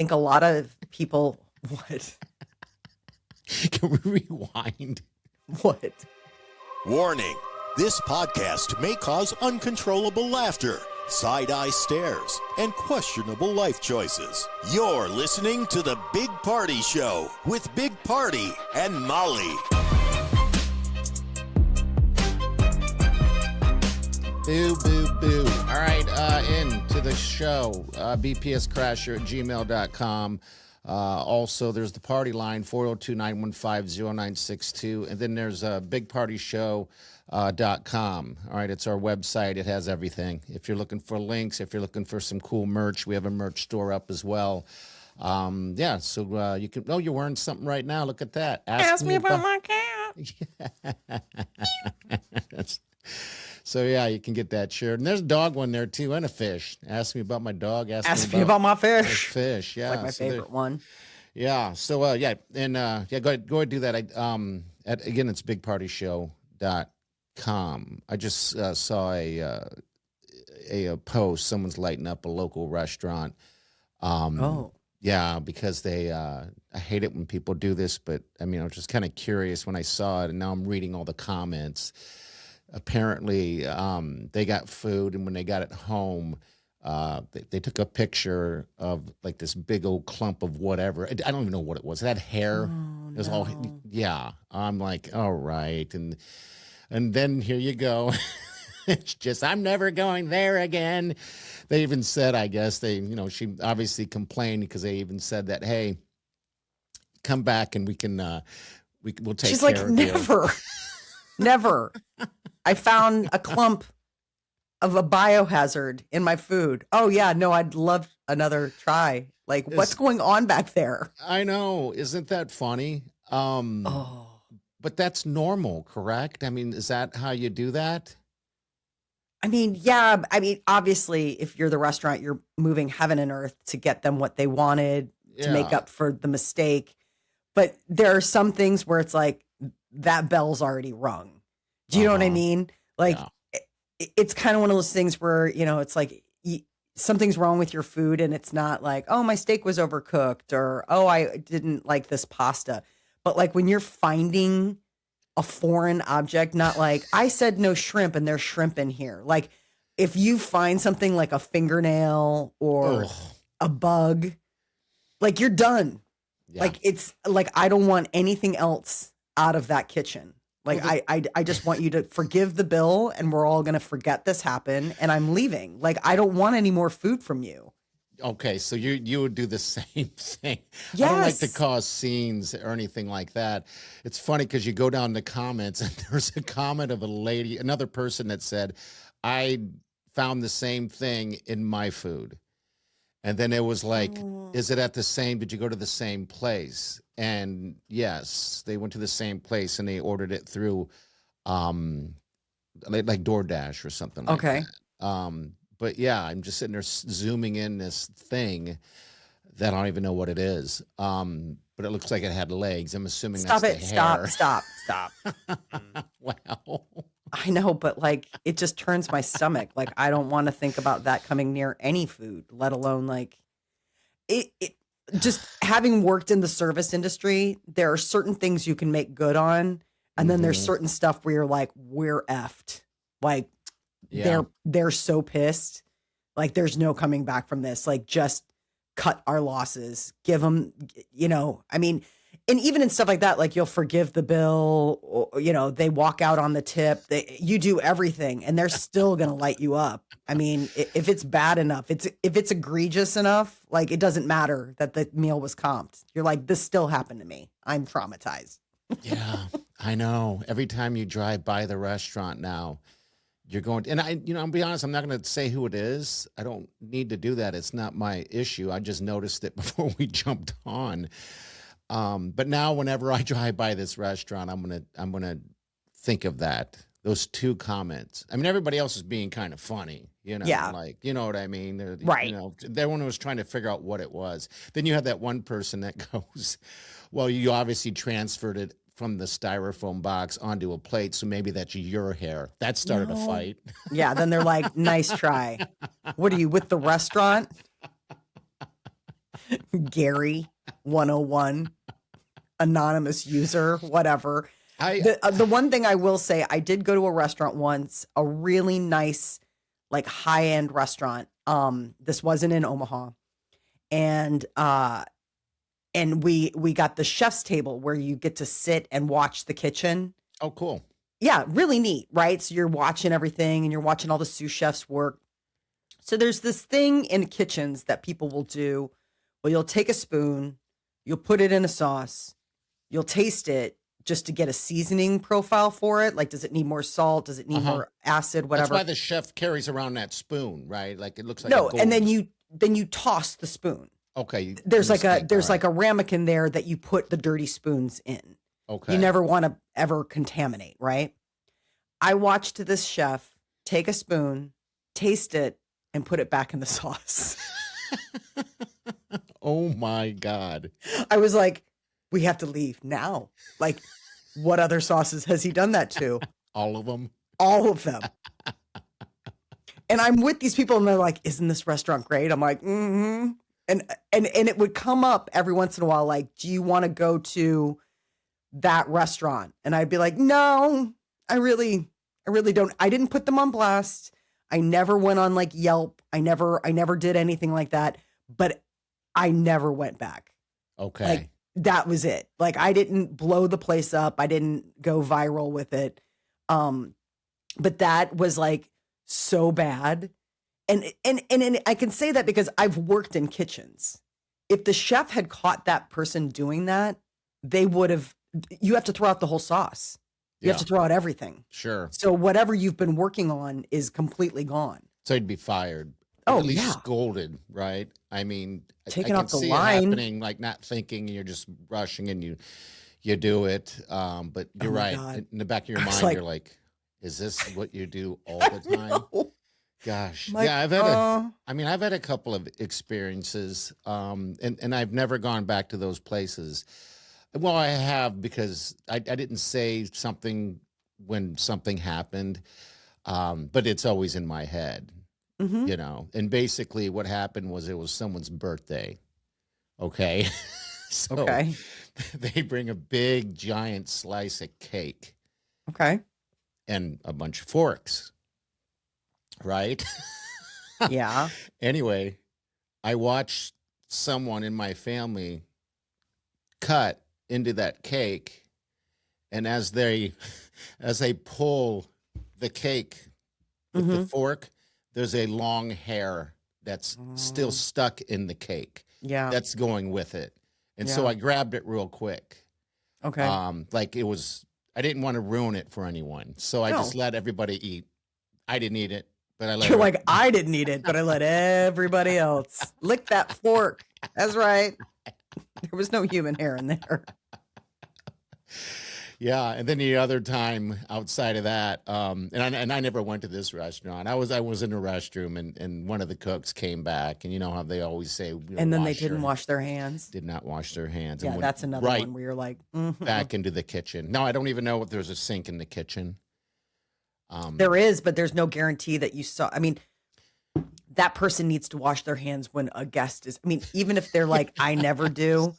think a lot of people what? Can we rewind? What? Warning, this podcast may cause uncontrollable laughter, side-eye stares, and questionable life choices. You're listening to The Big Party Show with Big Party and Molly. Boo, boo, boo. All right, into the show, bpscrasher@gmail.com. Also, there's the party line, 402-915-0962. And then there's bigpartyshow.com. All right, it's our website. It has everything. If you're looking for links, if you're looking for some cool merch, we have a merch store up as well. Yeah, so you can, you're wearing something right now. Look at that. Ask me about my cat. So, yeah, you can get that shirt. And there's a dog one there, too, and a fish. Ask me about my dog. Ask me about my fish. Fish, yeah. Like my favorite one. Yeah. So, yeah. And, go ahead do that. Again, it's bigpartyshow.com. I just saw a post. Someone's lighting up a local restaurant. Yeah, because they, I hate it when people do this, but, I mean, I was just kind of curious when I saw it, and now I'm reading all the comments. Apparently, they got food, and when they got it home, they took a picture of like this big old clump of whatever. I don't even know what it was. It had hair. It was all, yeah. I'm like, all right, and then here you go. It's just, I'm never going there again. They even said, I guess she obviously complained because they even said that, hey, come back and we can, we'll take. She's care like, of never, never. I found a clump of a biohazard in my food. Oh, yeah. No, I'd love another try. Like, what's going on back there? I know. Isn't that funny? But that's normal, correct? I mean, is that how you do that? I mean, yeah. I mean, obviously, if you're the restaurant, you're moving heaven and earth to get them what they wanted to make up for the mistake. But there are some things where it's like, that bell's already rung. Do you know what I mean? Like, it's kind of one of those things where, it's like something's wrong with your food and it's not like, oh, my steak was overcooked or, oh, I didn't like this pasta. But like when you're finding a foreign object, not like I said no shrimp and there's shrimp in here. Like if you find something like a fingernail or a bug, like you're done. Yeah. Like it's like, I don't want anything else out of that kitchen. Like, I just want you to forgive the bill and we're all going to forget this happened and I'm leaving. Like, I don't want any more food from you. Okay, so you would do the same thing. Yes. I don't like to cause scenes or anything like that. It's funny because you go down the comments and there's a comment of another person that said, I found the same thing in my food. And then it was like, is it did you go to the same place? And yes, they went to the same place and they ordered it through like DoorDash or something like that. But yeah, I'm just sitting there zooming in this thing that I don't even know what it is. But it looks like it had legs. I'm assuming that's the hair. Stop. Wow. I know, but like it just turns my stomach. Like I don't want to think about that coming near any food, let alone like it just having worked in the service industry, there are certain things you can make good on. And then there's certain stuff where you're like, we're effed. Like they're so pissed. Like there's no coming back from this. Like just cut our losses, give them, I mean, and even in stuff like that, like you'll forgive the bill, or, they walk out on the tip, you do everything and they're still going to light you up. I mean, if it's bad enough, if it's egregious enough, like it doesn't matter that the meal was comped. You're like, this still happened to me. I'm traumatized. Yeah, I know. Every time you drive by the restaurant now, you're going to, and I'll be honest, I'm not going to say who it is. I don't need to do that. It's not my issue. I just noticed it before we jumped on. But now whenever I drive by this restaurant, I'm gonna think of those two comments. I mean, everybody else is being kind of funny, like, you know what I mean? Right. Everyone was trying to figure out what it was. Then you have that one person that goes, well, you obviously transferred it from the styrofoam box onto a plate, so maybe that's your hair. That started a fight. Yeah, then they're like, nice try. What are you, with the restaurant? Gary 101, anonymous user, whatever. The one thing I will say, I did go to a restaurant once, a really nice, like high-end restaurant. This wasn't in Omaha. And we got the chef's table where you get to sit and watch the kitchen. Oh, cool. Yeah, really neat, right? So you're watching everything and you're watching all the sous chefs work. So there's this thing in kitchens that people will do. Well, you'll take a spoon, you'll put it in a sauce, you'll taste it just to get a seasoning profile for it. Like, does it need more salt? Does it need more acid? Whatever. That's why the chef carries around that spoon, right? Like it looks like no, and then you toss the spoon. Okay. There's like a ramekin there that you put the dirty spoons in. Okay. You never want to ever contaminate, right? I watched this chef take a spoon, taste it, and put it back in the sauce. Oh my God. I was like, we have to leave now. Like, what other sauces has he done that to? All of them? All of them. And I'm with these people and they're like, isn't this restaurant great? I'm like, mm-hmm. And it would come up every once in a while, like, do you want to go to that restaurant? And I'd be like, no, I really don't. I didn't put them on blast. I never went on like Yelp. I never did anything like that, but I never went back. Okay. Like, that was it. Like, I didn't blow the place up. I didn't go viral with it. But that was like so bad. And I can say that because I've worked in kitchens. If the chef had caught that person doing that, you have to throw out the whole sauce. You have to throw out everything. Sure. So whatever you've been working on is completely gone. So he'd be fired. Oh, at least yeah. Scolded, right? I mean, Taken I off the can see line. it happening, like not thinking, and you're just rushing, and you do it. But you're right. God. In the back of your mind, like, you're like, "Is this what you do all the time?" No. Gosh, Like, yeah. I've had a couple of experiences, and I've never gone back to those places. Well, I have because I didn't say something when something happened, but it's always in my head. Mm-hmm. You know, and basically what happened was it was someone's birthday. Okay. So Okay. they bring a big giant slice of cake Okay. and a bunch of forks. Right. Yeah. Anyway, I watched someone in my family cut into that cake, and as they pull the cake with the fork, there's a long hair that's still stuck in the cake. Yeah. That's going with it. And so Yeah. I grabbed it real quick. Okay. Like I didn't want to ruin it for anyone. So I just let everybody eat. I didn't eat it, but I let You're like, I didn't eat it, but I let everybody else lick that fork. That's right. There was no human hair in there. Yeah, and then the other time outside of that, and I never went to this restaurant. I was in the restroom, and one of the cooks came back, and you know how they always say, And then they didn't wash their hands. did not wash their hands. Yeah, and went that's another right one where you're like, back into the kitchen. No, I don't even know if there's a sink in the kitchen. There is, but there's no guarantee that you saw. I mean, that person needs to wash their hands when a guest is. I mean, even if they're like, I never do,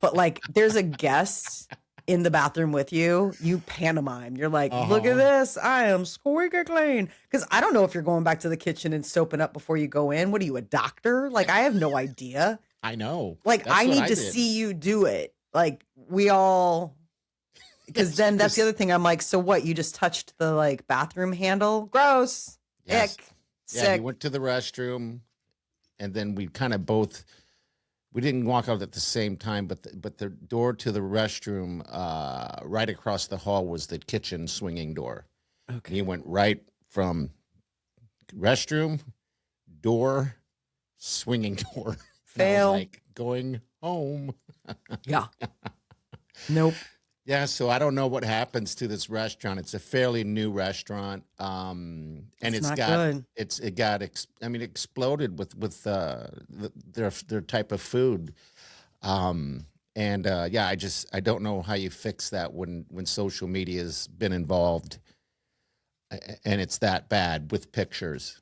but like, there's a guest in the bathroom with you, you pantomime. You're like, look at this. I am squeaky clean. Because I don't know if you're going back to the kitchen and soaping up before you go in. What are you, a doctor? Like, I have no idea. I know. Like, That's I what need to did. see you do it. Like, we all, because then that's the other thing. I'm like, so what? You just touched the like bathroom handle? Gross. Yes. Ick. Yeah, Sick. he went to the restroom, and then we kind of both. We didn't walk out at the same time, but the door to the restroom, right across the hall, was the kitchen swinging door. Okay. And he went right from restroom, door, swinging door. Fail. Like going home. Yeah. Nope. Yeah, so I don't know what happens to this restaurant. It's a fairly new restaurant, and It's not good. exploded with their type of food, I don't know how you fix that when social media has been involved, and it's that bad with pictures.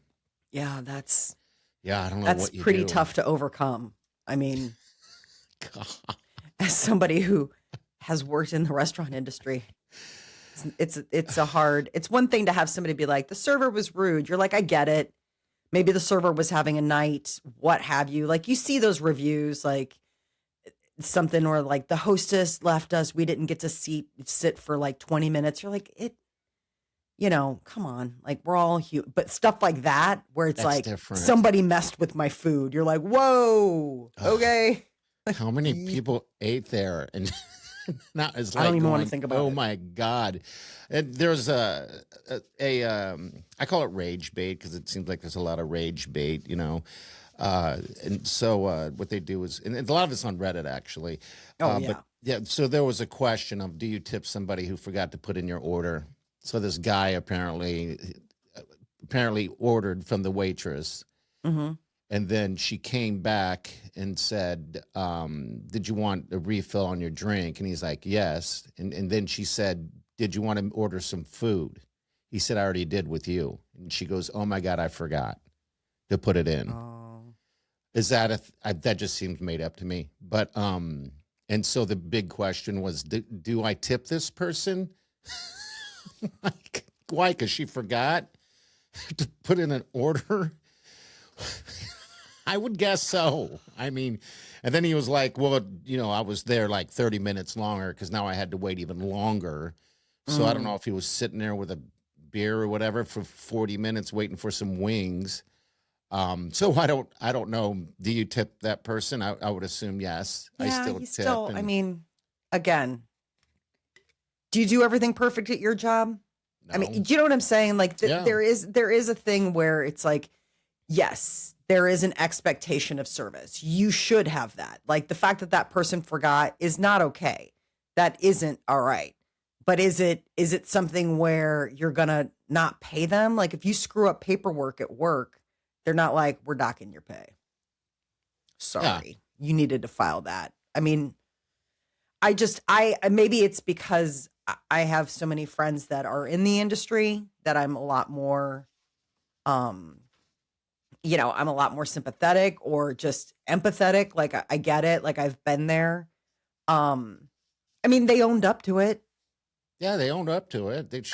Yeah, that's I don't know what you pretty do. tough to overcome. I mean, God. As somebody who has worked in the restaurant industry, it's one thing to have somebody be like, the server was rude. You're like, I get it. Maybe the server was having a night, what have you. Like, you see those reviews, like something or like the hostess left us. We didn't get to sit for like 20 minutes. You're like, come on. Like, we're all human. But stuff like that, where it's That's like different. somebody messed with my food. You're like, whoa, okay. How many people ate there? And now it's like, I don't even want to think about it. Oh my God. And there's I call it rage bait because it seems like there's a lot of rage bait, and so what they do is, and a lot of it's on Reddit actually. Oh, yeah. But yeah, so there was a question of, do you tip somebody who forgot to put in your order? So this guy apparently ordered from the waitress. Mm-hmm. And then she came back and said, did you want a refill on your drink? And he's like, yes. And then she said, did you want to order some food? He said, I already did with you. And she goes, oh my God, I forgot to put it in. Oh. Is that that just seems made up to me. But, and so the big question was, do I tip this person? Like, why? Because she forgot to put in an order? I would guess so. I mean, and then he was like, well, I was there like 30 minutes longer because now I had to wait even longer. So I don't know if he was sitting there with a beer or whatever for 40 minutes waiting for some wings. So I don't know. Do you tip that person? I would assume yes. Yeah, I still tip. I mean, again, do you do everything perfect at your job? No. I mean, do you know what I'm saying? Like, Yeah. there is a thing where it's like, yes, there is an expectation of service. You should have that. Like, the fact that person forgot is not okay. That isn't all right. But is it something where you're going to not pay them? Like, if you screw up paperwork at work, they're not like, we're docking your pay. Sorry. You needed to file that. I mean, maybe it's because I have so many friends that are in the industry that I'm a lot more, I'm a lot more sympathetic or just empathetic. Like, I get it. Like, I've been there. I mean, they owned up to it. Yeah, they owned up to it.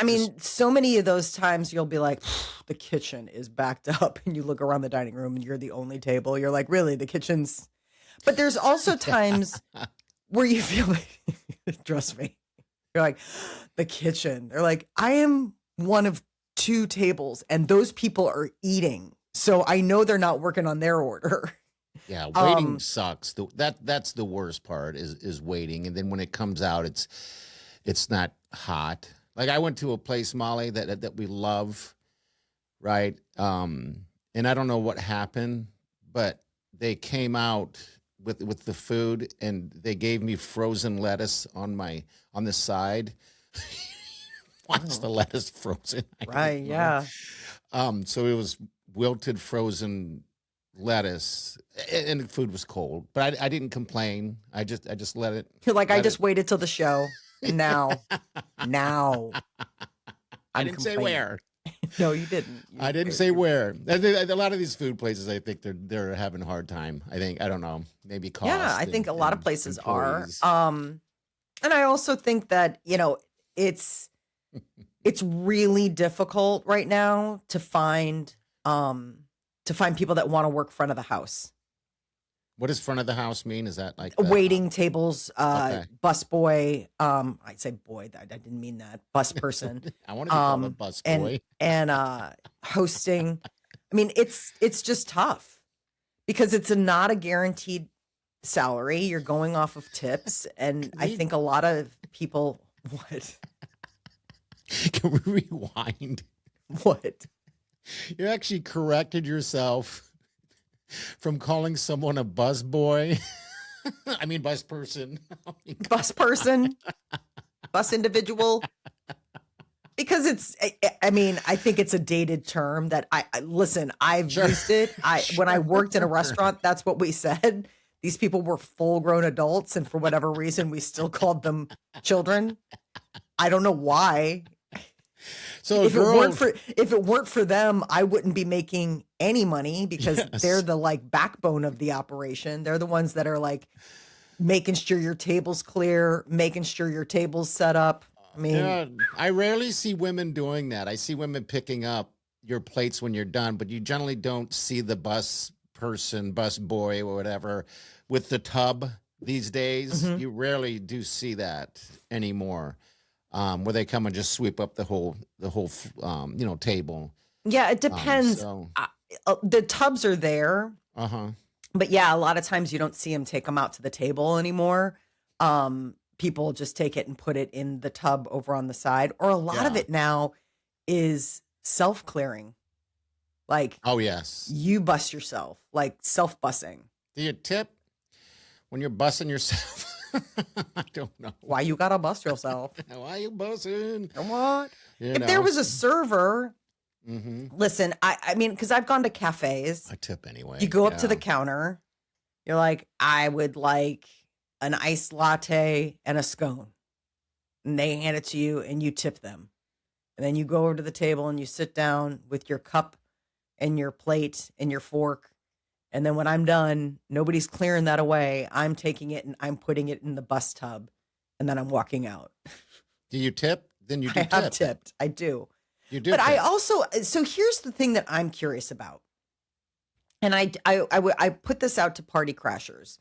So many of those times you'll be like, the kitchen is backed up, and you look around the dining room and you're the only table. You're like, really, the kitchen's. But there's also times where you feel like, trust me, you're like, the kitchen. They're like, I am one of two tables, and those people are eating. So I know they're not working on their order. Yeah, waiting sucks. That's the worst part is waiting, and then when it comes out, it's not hot. Like, I went to a place, Molly, that we love, right? And I don't know what happened, but they came out with the food, and they gave me frozen lettuce on the side. Why's the lettuce frozen? Right? Yeah. So it was wilted frozen lettuce, and the food was cold, but I didn't complain. I just let it. You're like, I just waited till the show, and now I didn't say where. No, you didn't. I didn't say where. A lot of these food places, I think they're having a hard time. I don't know, maybe cost. Yeah, I think a lot of places employees. are. And I also think that, it's really difficult right now to find people that want to work front of the house. What does front of the house mean? Is that like waiting tables, okay. bus boy? I'd say boy. I didn't mean that. Bus person. I want to be called a bus boy. And hosting. I mean, it's just tough because it's not a guaranteed salary. You're going off of tips, and I think a lot of people. What? Can we rewind? What? You actually corrected yourself from calling someone a bus boy. I mean, bus person. Bus person. Bus individual. Because I think it's a dated term that listen, I've used it. When I worked in a restaurant, that's what we said. These people were full grown adults, and for whatever reason, we still called them I don't know why. So if it weren't for them, I wouldn't be making any money because they're the backbone of the operation. They're the ones that are making sure your table's clear, making sure your table's set up. I mean, Yeah, I rarely see women doing that. I see women picking up your plates when you're done, but you generally don't see the bus person, bus boy, or whatever, with the tub these days. mhm. You rarely do see that anymore, where they come and just sweep up the whole table. Yeah, it depends. So, The tubs are there, uh-huh. but yeah, a lot of times you don't see them take them out to the table anymore. People just take it and put it in the tub over on the side, or a lot of Yeah. it now is self-clearing. Like Oh, yes. you bus yourself, like self-bussing. Do you tip when you're bussing yourself? I don't know. Why you gotta bust yourself? Why you bussing? What? You If there know. was a server, Mm-hmm. listen, I mean, because I've gone to cafes. I tip anyway. You go up to Yeah. the counter, you're like, I would like an iced latte and a scone. And they hand it to you and you tip them. And then you go over to the table and you sit down with your cup and your plate and your fork. And then when I'm done, nobody's clearing that away. I'm taking it and I'm putting it in the bus tub. And then I'm walking out. Do you tip? Then you do I have tip. tipped. I do. You do. But I tip. also, so here's the thing that I'm curious about. And I put this out to party crashers.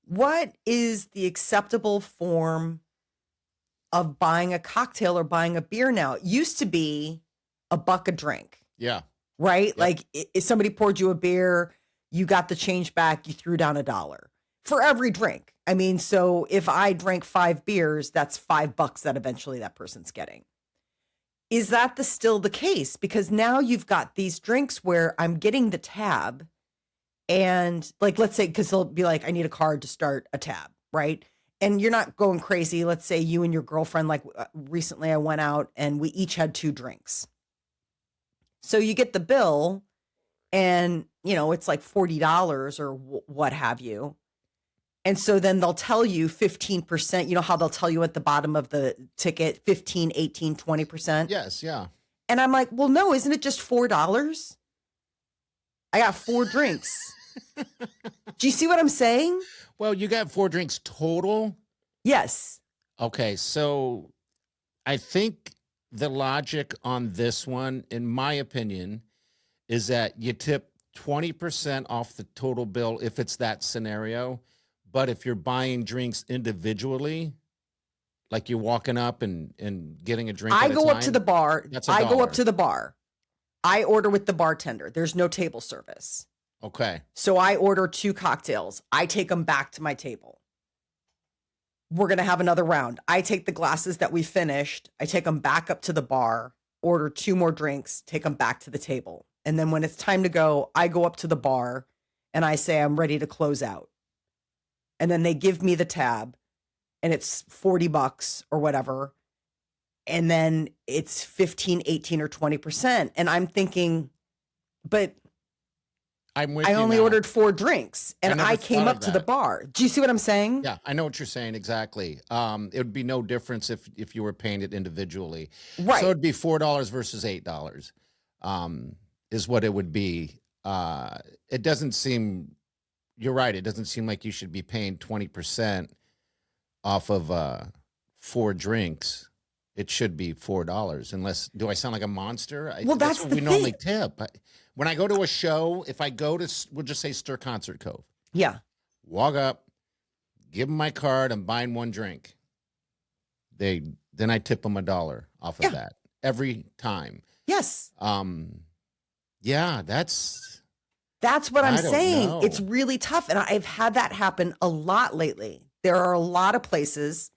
What is the acceptable form of buying a cocktail or buying a beer now? It used to be $1 a drink, Yeah. right? Yep. Like if somebody poured you a beer, you got the change back, you threw down $1 for every drink. I mean, so if I drank 5 beers, that's $5 that eventually that person's getting. Is that still the case? Because now you've got these drinks where I'm getting the tab and like, let's say, because they'll be like, I need a card to start a tab, right? And you're not going crazy. Let's say you and your girlfriend, like recently I went out and we each had 2 drinks. So you get the bill and, it's like $40 or what have you. And so then they'll tell you 15%, you know how they'll tell you at the bottom of the ticket, 15, 18, 20%. Yes. Yeah. And I'm like, well, no, isn't it just $4? I got 4 drinks. Do you see what I'm saying? Well, you got 4 drinks total. Yes. Okay. So I think the logic on this one, in my opinion, is that you tip 20% off the total bill if it's that scenario. But if you're buying drinks individually, like you're walking up and getting a drink, I at a go up time, to the bar. that's I go $1. up to the bar. I order with the bartender. There's no table service. Okay. So I order 2 cocktails. I take them back to my table. We're going to have another round. I take the glasses that we finished. I take them back up to the bar, order 2 more drinks, take them back to the table. And then when it's time to go, I go up to the bar and I say, I'm ready to close out. And then they give me the tab and it's $40 or whatever. And then it's 15, 18 or 20%. And I'm thinking, but I'm with I you only now. ordered 4 drinks and never I came thought up of to the that. bar. Do you see what I'm saying? Yeah, I know what you're saying exactly. It would be no difference if you were paying it individually. Right. So it'd be $4 versus $8, is what it would be. It doesn't seem. You're right. It doesn't seem like you should be paying 20% off of 4 drinks. It should be $4. Unless, do I sound like a monster? Well, that's what the we normally thing. tip. When I go to a show, if I go to, we'll just say Stir Concert Cove, Yeah. walk up, give them my card, I'm buying 1 drink. Then I tip them $1 off of that every time. Yes. Yeah, that's what I'm I don't saying. know. It's really tough. And I've had that happen a lot lately. There are a lot of places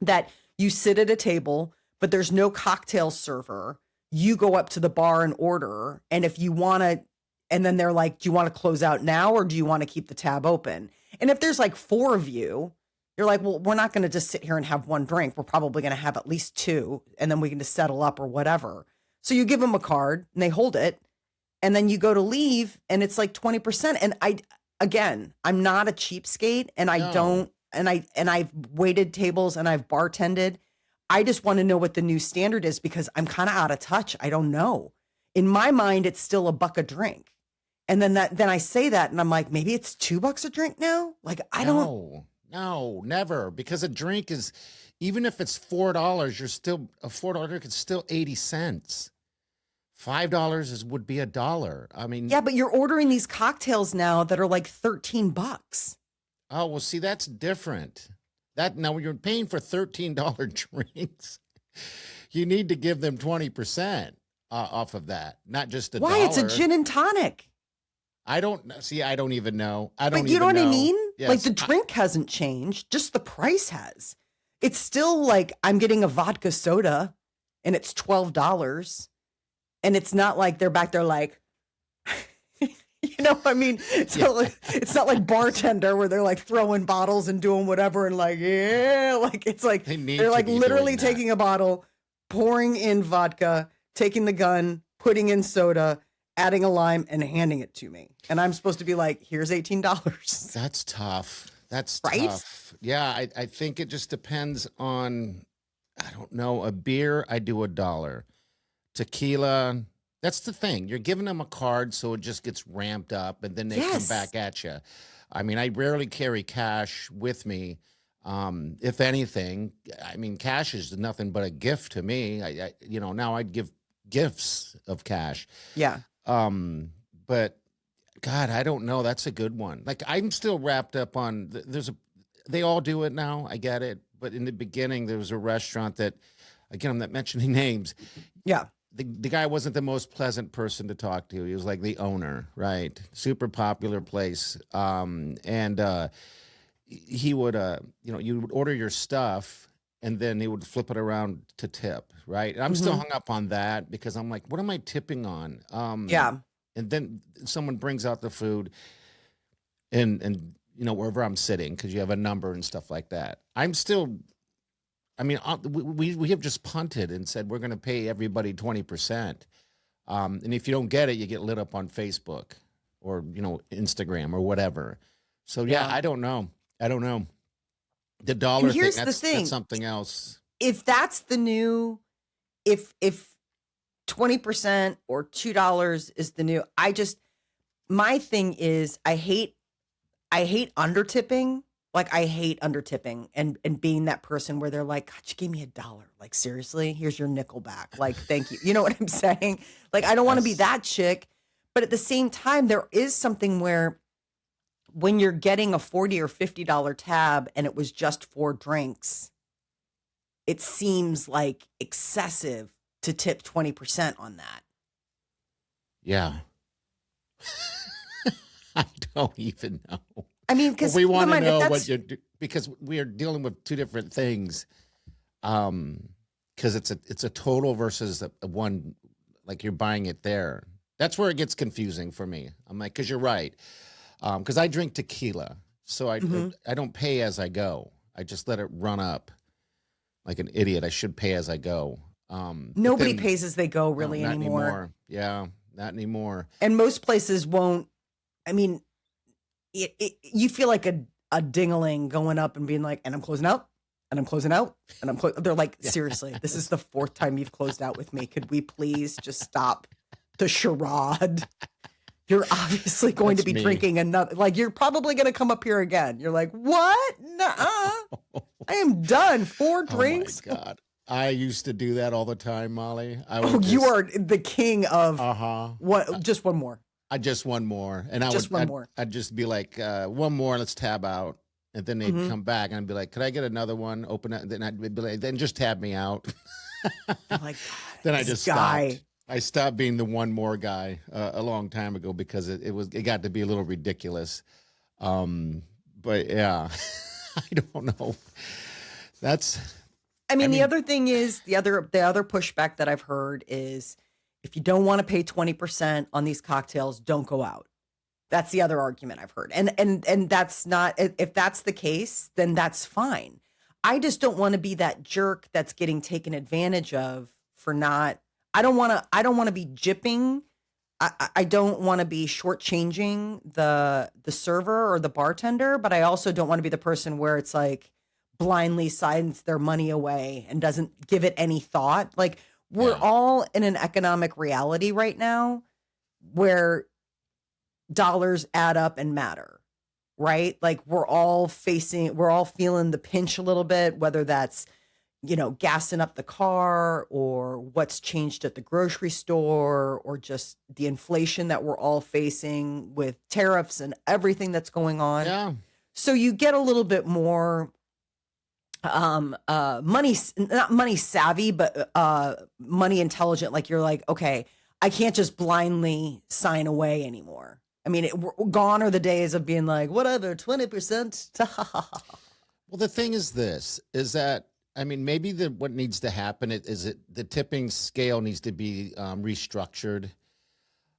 that you sit at a table, but there's no cocktail server. You go up to the bar and order. And if you want to, and then they're like, do you want to close out now or do you want to keep the tab open? And if there's like 4 of you, you're like, well, we're not going to just sit here and have 1 drink. We're probably going to have at least 2 and then we can just settle up or whatever. So you give them a card and they hold it. And then you go to leave and it's like 20%. And I'm not a cheapskate and I No. don't, and I've waited tables and I've bartended. I just want to know what the new standard is because I'm kind of out of touch. I don't know. In my mind, it's still $1 a drink. And then I say that and I'm like, maybe it's $2 a drink now. Like, I don't. No, never. Because a drink is, even if it's $4, you're still, a $4 drink is still 80 cents. $5 would be $1. I mean, Yeah, but you're ordering these cocktails now that are like $13. oh, well, see, that's different. That now you're paying for $13 drinks. You need to give them 20% off of that, not just $1. Why? It's a gin and tonic. I don't see. I don't even know. But you know what I mean? Yes, like the drink hasn't changed, just the price has. It's still like I'm getting a vodka soda and it's $12. And it's not like they're back there like, you know what I mean? It's not like bartender where they're like throwing bottles and doing whatever and like, yeah, like it's like they're like literally taking a bottle, pouring in vodka, taking the gun, putting in soda, adding a lime and handing it to me. And I'm supposed to be like, here's $18. That's tough. That's right? Tough. Yeah, I think it just depends on, I don't know, a beer, I do $1. Tequila, that's the thing. You're giving them a card so it just gets ramped up and then they come back at you. I mean, I rarely carry cash with me. If anything, I mean, cash is nothing but a gift to me. I now I'd give gifts of cash. Yeah. But God, I don't know. That's a good one. Like I'm still wrapped up on they all do it now. I get it. But in the beginning, there was a restaurant that, again, I'm not mentioning names. Yeah. The guy wasn't the most pleasant person to talk to. He was like the owner, right? Super popular place. He would, you would order your stuff and then he would flip it around to tip, right? And I'm still hung up on that because I'm like, what am I tipping on? Yeah. And then someone brings out the food and wherever I'm sitting, because you have a number and stuff like that. I'm still, I mean, we have just punted and said we're going to pay everybody 20%. And if you don't get it, you get lit up on Facebook or, Instagram or whatever. So, yeah. I don't know. The dollar and here's thing, the thing. That's something else. If that's the new, if 20% or $2 is the new, my thing is I hate under tipping. Like I hate under tipping and being that person where they're like, God, you gave me $1. Like, seriously, here's your nickel back. Like, thank you. You know what I'm saying? Like, I don't want to be that chick. But at the same time, there is something where when you're getting a $40 or $50 tab and it was just 4 drinks, it seems like excessive to tip 20% on that. Yeah. I don't even know. I mean, because we want to know what you're because we are dealing with two different things. Because it's a total versus a one, like you're buying it there. That's where it gets confusing for me. I'm like, because you're right. Because I drink tequila, so I don't pay as I go. I just let it run up like an idiot. I should pay as I go. Nobody pays as they go really not anymore. Yeah, not anymore. And most places won't. I mean, you feel like a ding-a-ling going up and being like, and I'm closing out, and I'm closing out, and they're like, seriously, this is the 4th time you've closed out with me. Could we please just stop the charade? You're obviously going to be drinking another, like you're probably going to come up here again. You're like, what? Nuh-uh. I am done. 4 drinks. Oh my God. I used to do that all the time, Molly. You are the king of what? Just one more. Just one more. And I'd just be like, one more, let's tab out. And then they'd come back and I'd be like, could I get another one? Open it. Then I'd be like, then just tab me out. Like, then I just stopped. I stopped being the one more guy a long time ago because it got to be a little ridiculous. But yeah, I don't know. I mean, the other thing is the other pushback that I've heard is if you don't want to pay 20% on these cocktails, don't go out. That's the other argument I've heard. And that's not, if that's the case, then that's fine. I just don't want to be that jerk that's getting taken advantage of for not, I don't want to be gypping. I don't want to be shortchanging the server or the bartender, but I also don't want to be the person where it's like blindly signs their money away and doesn't give it any thought. Like we're all in an economic reality right now where dollars add up and matter, right? Like we're all feeling the pinch a little bit, whether that's, gassing up the car or what's changed at the grocery store or just the inflation that we're all facing with tariffs and everything that's going on. Yeah. So you get a little bit more money, not money savvy, but money intelligent. Like you're like, okay, I can't just blindly sign away anymore. I mean, gone are the days of being like, whatever, 20%. Well, the thing is that, I mean, maybe what needs to happen is the tipping scale needs to be restructured.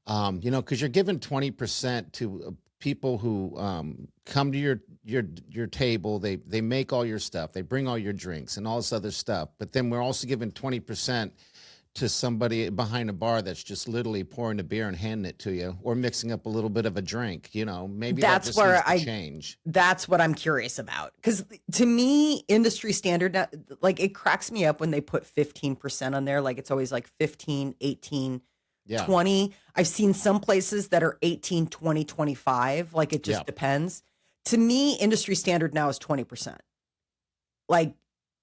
Because you're giving 20% to people who come to your table. They make all your stuff. They bring all your drinks and all this other stuff. But then we're also giving 20% to somebody behind a bar that's just literally pouring a beer and handing it to you, or mixing up a little bit of a drink. Maybe that's that just where needs to change. That's what I'm curious about. Because to me, industry standard, like it cracks me up when they put 15% on there. Like it's always like 15, 18, 20. I've seen some places that are 18, 20, 25. Like it just depends. To me, industry standard now is 20%. Like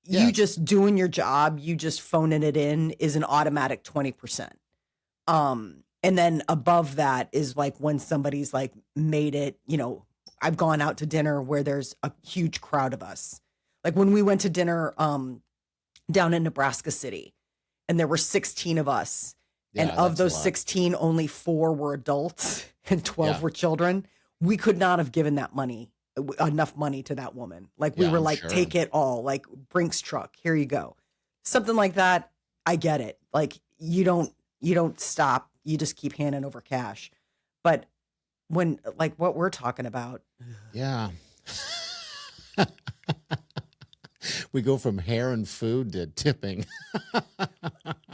you just doing your job, you just phoning it in is an automatic 20%. And then above that is like when somebody's like made it, I've gone out to dinner where there's a huge crowd of us. Like when we went to dinner down in Nebraska City and there were 16 of us. Yeah, and of those 16, only 4 were adults and 12 were children. We could not have given enough money to that woman. Like we were like, take it all, like Brinks truck, here you go. Something like that. I get it. Like you don't stop. You just keep handing over cash. But when like what we're talking about. Yeah. We go from hair and food to tipping.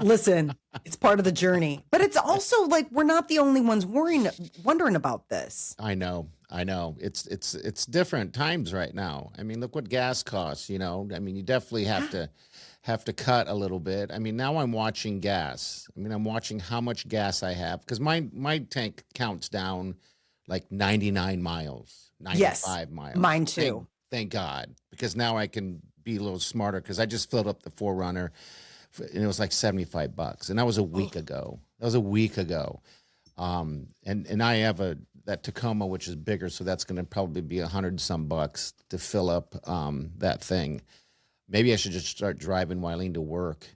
Listen, it's part of the journey, but it's also like we're not the only ones wondering about this. I know. It's different times right now. I mean, look what gas costs. I mean, you definitely have to cut a little bit. I mean, now I'm watching gas. I mean, I'm watching how much gas I have because my tank counts down like 99 miles, 95 miles. Mine too. Thank God, because now I can be a little smarter because I just filled up the 4Runner and it was like $75, and that was a week ago. And I have that Tacoma, which is bigger, so that's going to probably be $100-some to fill up that thing. Maybe I should just start driving Wileen to work.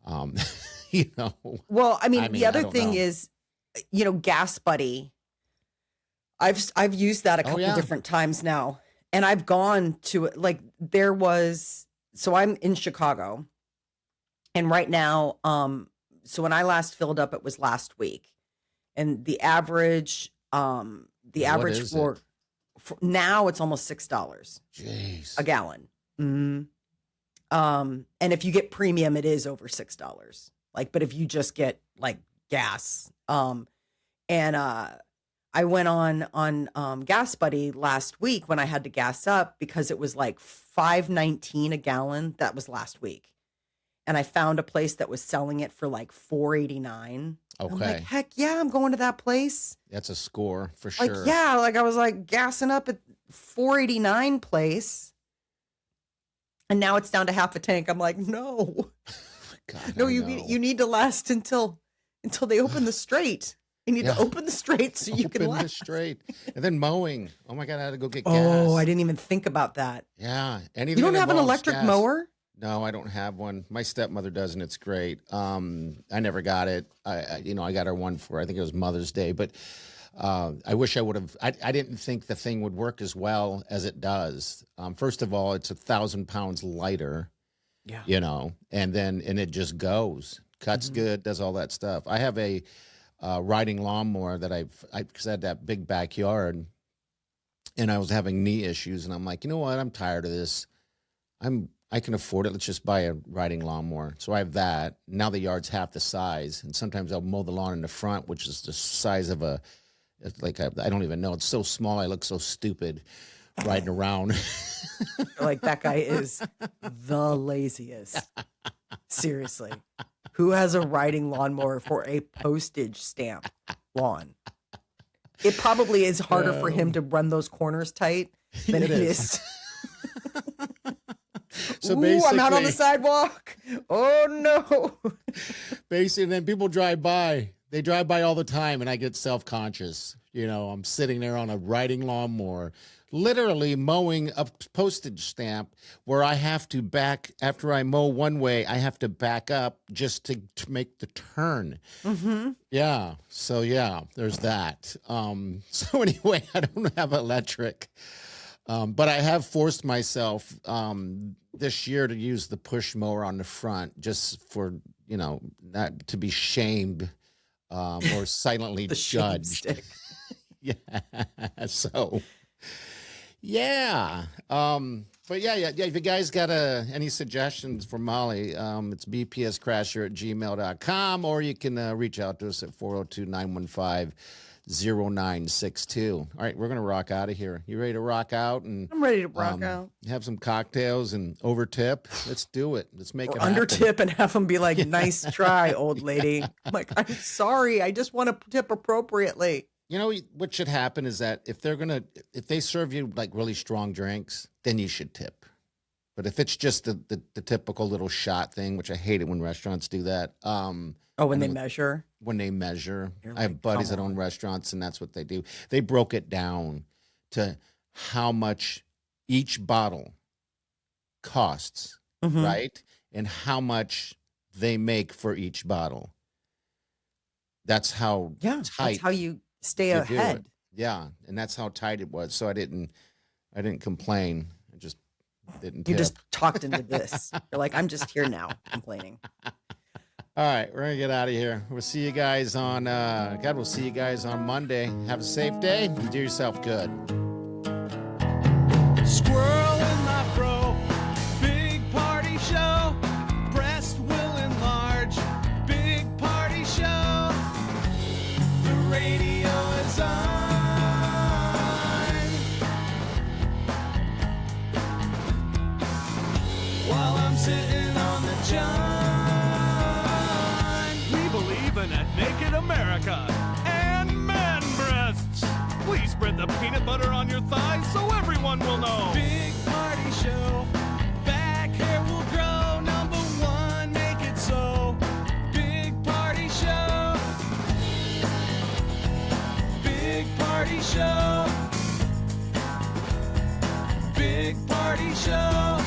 Well, I mean the other thing is, Gas Buddy. I've used that a couple different times now. And I've gone to so I'm in Chicago, and right now, so when I last filled up, it was last week, and the average for now it's almost $6 a gallon. Mm-hmm. And if you get premium, it is over $6. But if you just get like gas, I went on Gas Buddy last week when I had to gas up because it was like $5.19 a gallon. That was last week. And I found a place that was selling it for like $4.89. Okay. I'm like, heck yeah, I'm going to that place. That's a score for sure. I was like gassing up at $4.89 place. And now it's down to half a tank. I'm like, no. God, no, you need to last until they open the straight. You need to open the straight so you can last. Open the straight. And then mowing. Oh my God, I had to go get gas. Oh, I didn't even think about that. Yeah. You don't have an electric mower? No, I don't have one. My stepmother does, and it's great. I never got it. I got her one for, I think it was Mother's Day, but I wish I would have. I didn't think the thing would work as well as it does. First of all, it's 1,000 pounds lighter. Yeah. And it just goes. Cuts good, does all that stuff. I have a riding lawnmower that because I had that big backyard, and I was having knee issues, and I'm like, you know what? I'm tired of this. I can afford it. Let's just buy a riding lawnmower. So I have that. Now the yard's half the size, and sometimes I'll mow the lawn in the front, which is the size of I don't even know. It's so small. I look so stupid riding around. Like that guy is the laziest. Seriously. Who has a riding lawnmower for a postage stamp lawn? It probably is harder for him to run those corners tight than it is. So Ooh, I'm out on the sidewalk. Oh no. Basically, then people drive by. They drive by all the time, and I get self-conscious. You know, I'm sitting there on a riding lawnmower, literally mowing a postage stamp where I have to back, after I mow one way, I have to back up just to make the turn. Mm-hmm. Yeah. So, yeah, there's that. So anyway, I don't have electric. But I have forced myself this year to use the push mower on the front just for, you know, not to be shamed or silently judged. Yeah. So, yeah. But yeah. If you guys got any suggestions for Molly, it's bpscrasher@gmail.com, or you can reach out to us at 402-915-0962. All right, we're going to rock out of here. You ready to rock out? And I'm ready to rock out. Have some cocktails and over tip. Let's do it. Let's make it happen. Under tip and have them be like, nice try, old lady. I'm like, I'm sorry. I just want to tip appropriately. You know what should happen is that if they serve you like really strong drinks, then you should tip. But if it's just the typical little shot thing, which I hate it when restaurants do that. When they measure? When they measure. I have buddies that own restaurants, and that's what they do. They broke it down to how much each bottle costs, right? And how much they make for each bottle. That's how tight. That's how you stay ahead. Yeah, and that's how tight it was. So I didn't complain. I just didn't tip. You just talked into this. You're like, I'm just here now complaining. All right, we're gonna get out of here. We'll see you guys on we'll see you guys on Monday. Have a safe day and do yourself good. Squirrel in my fro, big party show. Breast will enlarge, big party show. The radio is on. While I'm sitting on the john. We believe in a naked America and man breasts. Please spread the peanut butter on your thighs so everyone will know. Big party show. Back hair will grow. Number one, make it so. Big party show. Big party show. Big party show.